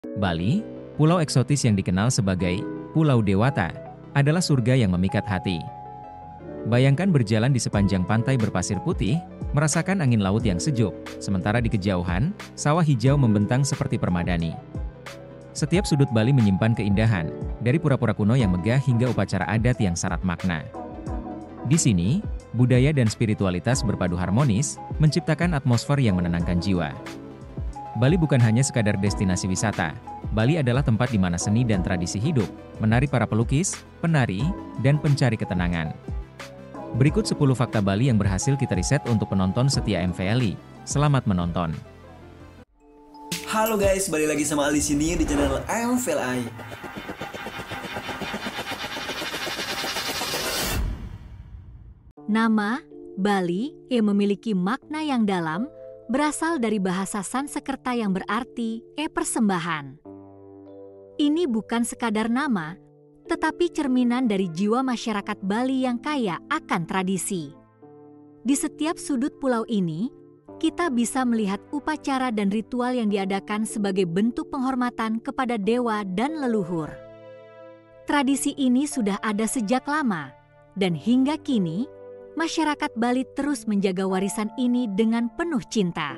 Bali, pulau eksotis yang dikenal sebagai Pulau Dewata, adalah surga yang memikat hati. Bayangkan berjalan di sepanjang pantai berpasir putih, merasakan angin laut yang sejuk, sementara di kejauhan, sawah hijau membentang seperti permadani. Setiap sudut Bali menyimpan keindahan, dari pura-pura kuno yang megah hingga upacara adat yang syarat makna. Di sini, budaya dan spiritualitas berpadu harmonis, menciptakan atmosfer yang menenangkan jiwa. Bali bukan hanya sekadar destinasi wisata, Bali adalah tempat di mana seni dan tradisi hidup, menarik para pelukis, penari, dan pencari ketenangan. Berikut 10 fakta Bali yang berhasil kita riset untuk penonton setia MVLI. Selamat menonton. Halo guys, balik lagi sama Ali sini di channel MVLI. Nama Bali yang memiliki makna yang dalam berasal dari bahasa Sanskerta yang berarti persembahan. Ini bukan sekadar nama, tetapi cerminan dari jiwa masyarakat Bali yang kaya akan tradisi. Di setiap sudut pulau ini, kita bisa melihat upacara dan ritual yang diadakan sebagai bentuk penghormatan kepada dewa dan leluhur. Tradisi ini sudah ada sejak lama, dan hingga kini, masyarakat Bali terus menjaga warisan ini dengan penuh cinta.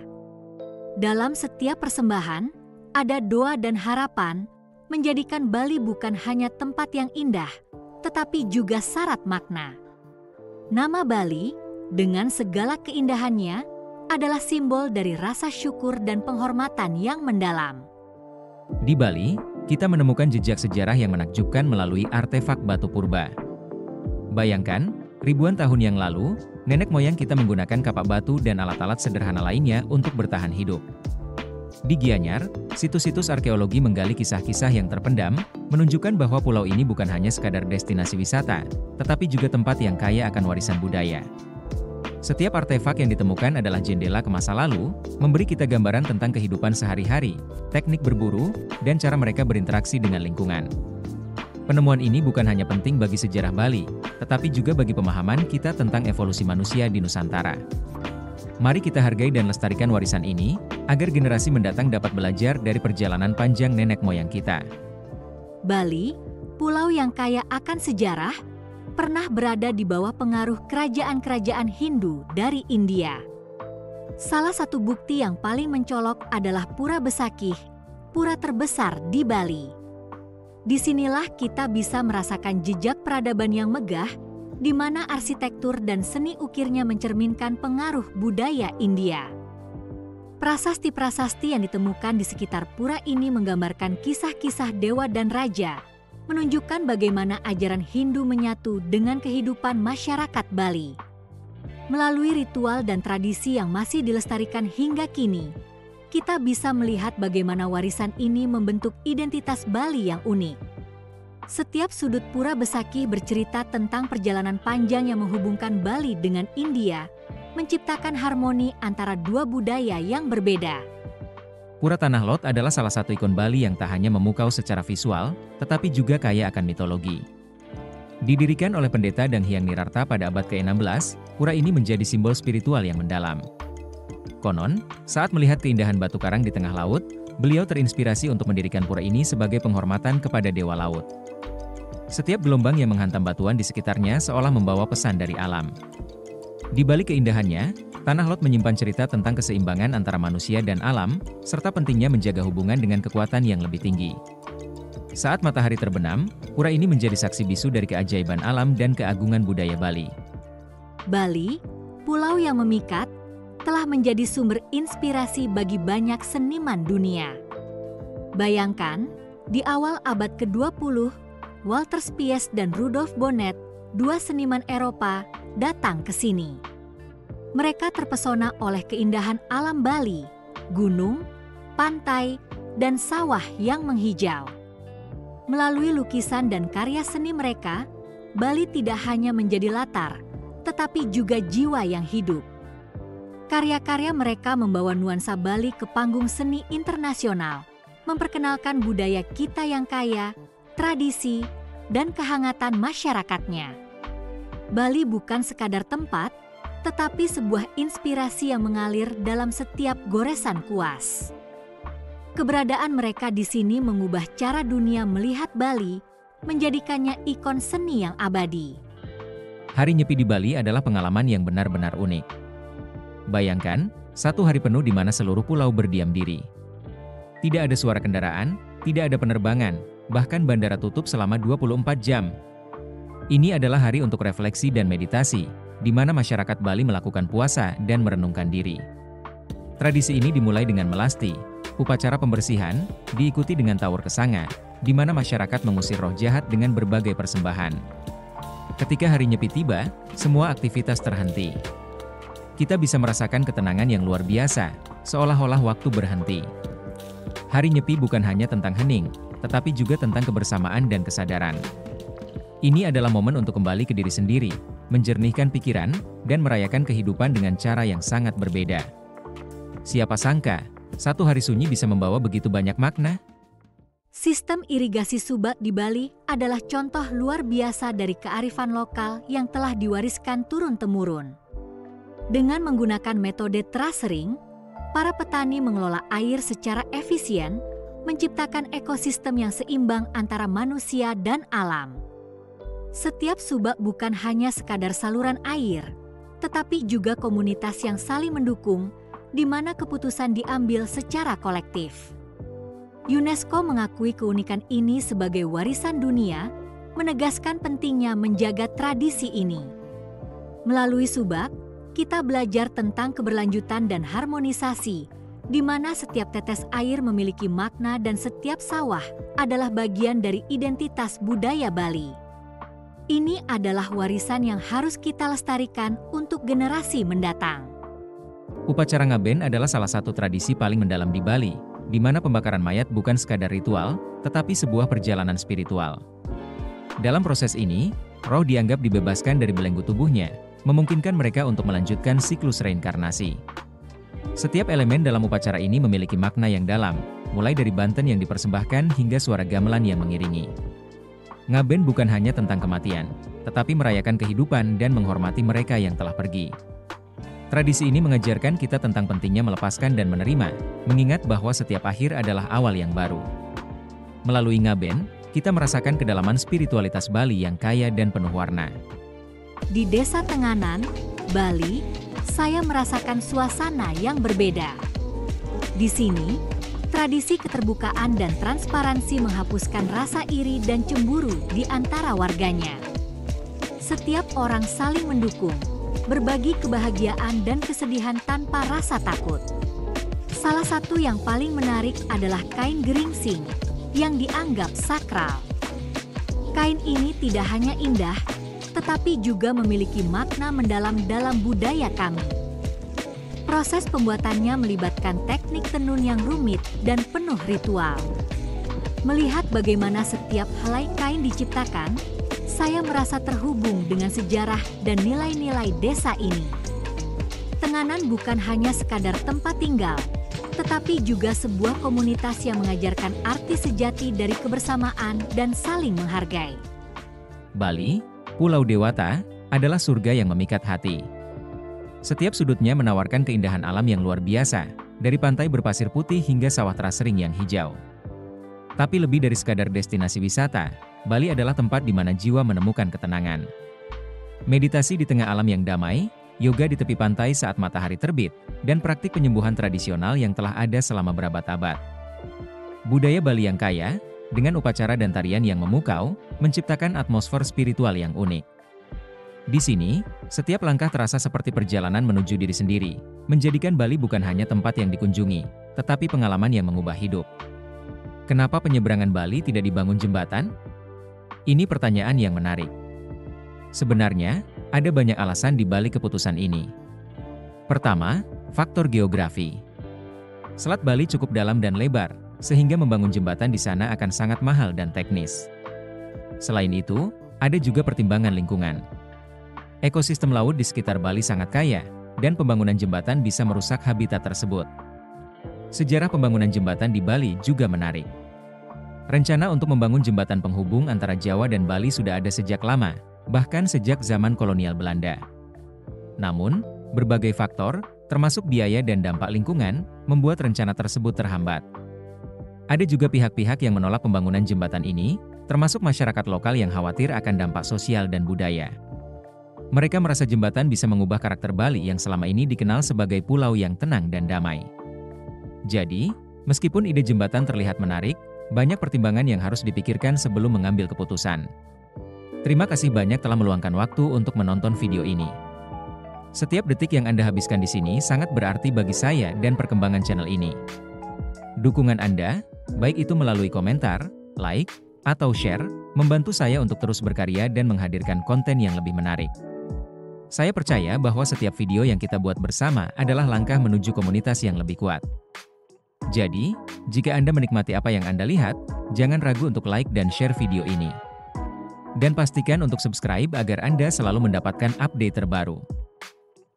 Dalam setiap persembahan, ada doa dan harapan, menjadikan Bali bukan hanya tempat yang indah, tetapi juga syarat makna. Nama Bali, dengan segala keindahannya, adalah simbol dari rasa syukur dan penghormatan yang mendalam. Di Bali, kita menemukan jejak sejarah yang menakjubkan melalui artefak batu purba. Bayangkan, ribuan tahun yang lalu, nenek moyang kita menggunakan kapak batu dan alat-alat sederhana lainnya untuk bertahan hidup. Di Gianyar, situs-situs arkeologi menggali kisah-kisah yang terpendam, menunjukkan bahwa pulau ini bukan hanya sekadar destinasi wisata, tetapi juga tempat yang kaya akan warisan budaya. Setiap artefak yang ditemukan adalah jendela ke masa lalu, memberi kita gambaran tentang kehidupan sehari-hari, teknik berburu, dan cara mereka berinteraksi dengan lingkungan. Penemuan ini bukan hanya penting bagi sejarah Bali, tetapi juga bagi pemahaman kita tentang evolusi manusia di Nusantara. Mari kita hargai dan lestarikan warisan ini, agar generasi mendatang dapat belajar dari perjalanan panjang nenek moyang kita. Bali, pulau yang kaya akan sejarah, pernah berada di bawah pengaruh kerajaan-kerajaan Hindu dari India. Salah satu bukti yang paling mencolok adalah Pura Besakih, pura terbesar di Bali. Disinilah kita bisa merasakan jejak peradaban yang megah, di mana arsitektur dan seni ukirnya mencerminkan pengaruh budaya India. Prasasti-prasasti yang ditemukan di sekitar pura ini menggambarkan kisah-kisah dewa dan raja, menunjukkan bagaimana ajaran Hindu menyatu dengan kehidupan masyarakat Bali. Melalui ritual dan tradisi yang masih dilestarikan hingga kini, kita bisa melihat bagaimana warisan ini membentuk identitas Bali yang unik. Setiap sudut Pura Besakih bercerita tentang perjalanan panjang yang menghubungkan Bali dengan India, menciptakan harmoni antara dua budaya yang berbeda. Pura Tanah Lot adalah salah satu ikon Bali yang tak hanya memukau secara visual, tetapi juga kaya akan mitologi. Didirikan oleh pendeta Dang Hyang Nirarta pada abad ke-16, pura ini menjadi simbol spiritual yang mendalam. Konon, saat melihat keindahan batu karang di tengah laut, beliau terinspirasi untuk mendirikan pura ini sebagai penghormatan kepada dewa laut. Setiap gelombang yang menghantam batuan di sekitarnya seolah membawa pesan dari alam. Di balik keindahannya, Tanah Lot menyimpan cerita tentang keseimbangan antara manusia dan alam, serta pentingnya menjaga hubungan dengan kekuatan yang lebih tinggi. Saat matahari terbenam, pura ini menjadi saksi bisu dari keajaiban alam dan keagungan budaya Bali. Bali, pulau yang memikat, telah menjadi sumber inspirasi bagi banyak seniman dunia. Bayangkan, di awal abad ke-20, Walter Spies dan Rudolf Bonnet, dua seniman Eropa, datang ke sini. Mereka terpesona oleh keindahan alam Bali, gunung, pantai, dan sawah yang menghijau. Melalui lukisan dan karya seni mereka, Bali tidak hanya menjadi latar, tetapi juga jiwa yang hidup. Karya-karya mereka membawa nuansa Bali ke panggung seni internasional, memperkenalkan budaya kita yang kaya, tradisi, dan kehangatan masyarakatnya. Bali bukan sekadar tempat, tetapi sebuah inspirasi yang mengalir dalam setiap goresan kuas. Keberadaan mereka di sini mengubah cara dunia melihat Bali, menjadikannya ikon seni yang abadi. Hari Nyepi di Bali adalah pengalaman yang benar-benar unik. Bayangkan, satu hari penuh di mana seluruh pulau berdiam diri. Tidak ada suara kendaraan, tidak ada penerbangan, bahkan bandara tutup selama 24 jam. Ini adalah hari untuk refleksi dan meditasi, di mana masyarakat Bali melakukan puasa dan merenungkan diri. Tradisi ini dimulai dengan melasti, upacara pembersihan, diikuti dengan tawur kesanga, di mana masyarakat mengusir roh jahat dengan berbagai persembahan. Ketika hari Nyepi tiba, semua aktivitas terhenti. Kita bisa merasakan ketenangan yang luar biasa, seolah-olah waktu berhenti. Hari Nyepi bukan hanya tentang hening, tetapi juga tentang kebersamaan dan kesadaran. Ini adalah momen untuk kembali ke diri sendiri, menjernihkan pikiran, dan merayakan kehidupan dengan cara yang sangat berbeda. Siapa sangka, satu hari sunyi bisa membawa begitu banyak makna? Sistem irigasi Subak di Bali adalah contoh luar biasa dari kearifan lokal yang telah diwariskan turun-temurun. Dengan menggunakan metode trasering, para petani mengelola air secara efisien, menciptakan ekosistem yang seimbang antara manusia dan alam. Setiap subak bukan hanya sekadar saluran air, tetapi juga komunitas yang saling mendukung, di mana keputusan diambil secara kolektif. UNESCO mengakui keunikan ini sebagai warisan dunia, menegaskan pentingnya menjaga tradisi ini. Melalui subak, kita belajar tentang keberlanjutan dan harmonisasi, di mana setiap tetes air memiliki makna dan setiap sawah adalah bagian dari identitas budaya Bali. Ini adalah warisan yang harus kita lestarikan untuk generasi mendatang. Upacara ngaben adalah salah satu tradisi paling mendalam di Bali, di mana pembakaran mayat bukan sekadar ritual, tetapi sebuah perjalanan spiritual. Dalam proses ini, roh dianggap dibebaskan dari belenggu tubuhnya, memungkinkan mereka untuk melanjutkan siklus reinkarnasi. Setiap elemen dalam upacara ini memiliki makna yang dalam, mulai dari banten yang dipersembahkan hingga suara gamelan yang mengiringi. Ngaben bukan hanya tentang kematian, tetapi merayakan kehidupan dan menghormati mereka yang telah pergi. Tradisi ini mengajarkan kita tentang pentingnya melepaskan dan menerima, mengingat bahwa setiap akhir adalah awal yang baru. Melalui ngaben, kita merasakan kedalaman spiritualitas Bali yang kaya dan penuh warna. Di Desa Tenganan, Bali, saya merasakan suasana yang berbeda. Di sini, tradisi keterbukaan dan transparansi menghapuskan rasa iri dan cemburu di antara warganya. Setiap orang saling mendukung, berbagi kebahagiaan dan kesedihan tanpa rasa takut. Salah satu yang paling menarik adalah kain geringsing yang dianggap sakral. Kain ini tidak hanya indah, tetapi juga memiliki makna mendalam dalam budaya kami. Proses pembuatannya melibatkan teknik tenun yang rumit dan penuh ritual. Melihat bagaimana setiap helai kain diciptakan, saya merasa terhubung dengan sejarah dan nilai-nilai desa ini. Tenganan bukan hanya sekadar tempat tinggal, tetapi juga sebuah komunitas yang mengajarkan arti sejati dari kebersamaan dan saling menghargai. Bali, Pulau Dewata, adalah surga yang memikat hati. Setiap sudutnya menawarkan keindahan alam yang luar biasa, dari pantai berpasir putih hingga sawah terasering yang hijau. Tapi lebih dari sekadar destinasi wisata, Bali adalah tempat di mana jiwa menemukan ketenangan. Meditasi di tengah alam yang damai, yoga di tepi pantai saat matahari terbit, dan praktik penyembuhan tradisional yang telah ada selama berabad-abad. Budaya Bali yang kaya, dengan upacara dan tarian yang memukau, menciptakan atmosfer spiritual yang unik. Di sini, setiap langkah terasa seperti perjalanan menuju diri sendiri, menjadikan Bali bukan hanya tempat yang dikunjungi, tetapi pengalaman yang mengubah hidup. Kenapa penyeberangan Bali tidak dibangun jembatan? Ini pertanyaan yang menarik. Sebenarnya, ada banyak alasan di balik keputusan ini. Pertama, faktor geografi. Selat Bali cukup dalam dan lebar, sehingga membangun jembatan di sana akan sangat mahal dan teknis. Selain itu, ada juga pertimbangan lingkungan. Ekosistem laut di sekitar Bali sangat kaya, dan pembangunan jembatan bisa merusak habitat tersebut. Sejarah pembangunan jembatan di Bali juga menarik. Rencana untuk membangun jembatan penghubung antara Jawa dan Bali sudah ada sejak lama, bahkan sejak zaman kolonial Belanda. Namun, berbagai faktor, termasuk biaya dan dampak lingkungan, membuat rencana tersebut terhambat. Ada juga pihak-pihak yang menolak pembangunan jembatan ini, termasuk masyarakat lokal yang khawatir akan dampak sosial dan budaya. Mereka merasa jembatan bisa mengubah karakter Bali yang selama ini dikenal sebagai pulau yang tenang dan damai. Jadi, meskipun ide jembatan terlihat menarik, banyak pertimbangan yang harus dipikirkan sebelum mengambil keputusan. Terima kasih banyak telah meluangkan waktu untuk menonton video ini. Setiap detik yang Anda habiskan di sini sangat berarti bagi saya dan perkembangan channel ini. Dukungan Anda, baik itu melalui komentar, like, atau share, membantu saya untuk terus berkarya dan menghadirkan konten yang lebih menarik. Saya percaya bahwa setiap video yang kita buat bersama adalah langkah menuju komunitas yang lebih kuat. Jadi, jika Anda menikmati apa yang Anda lihat, jangan ragu untuk like dan share video ini. Dan pastikan untuk subscribe agar Anda selalu mendapatkan update terbaru.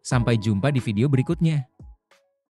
Sampai jumpa di video berikutnya.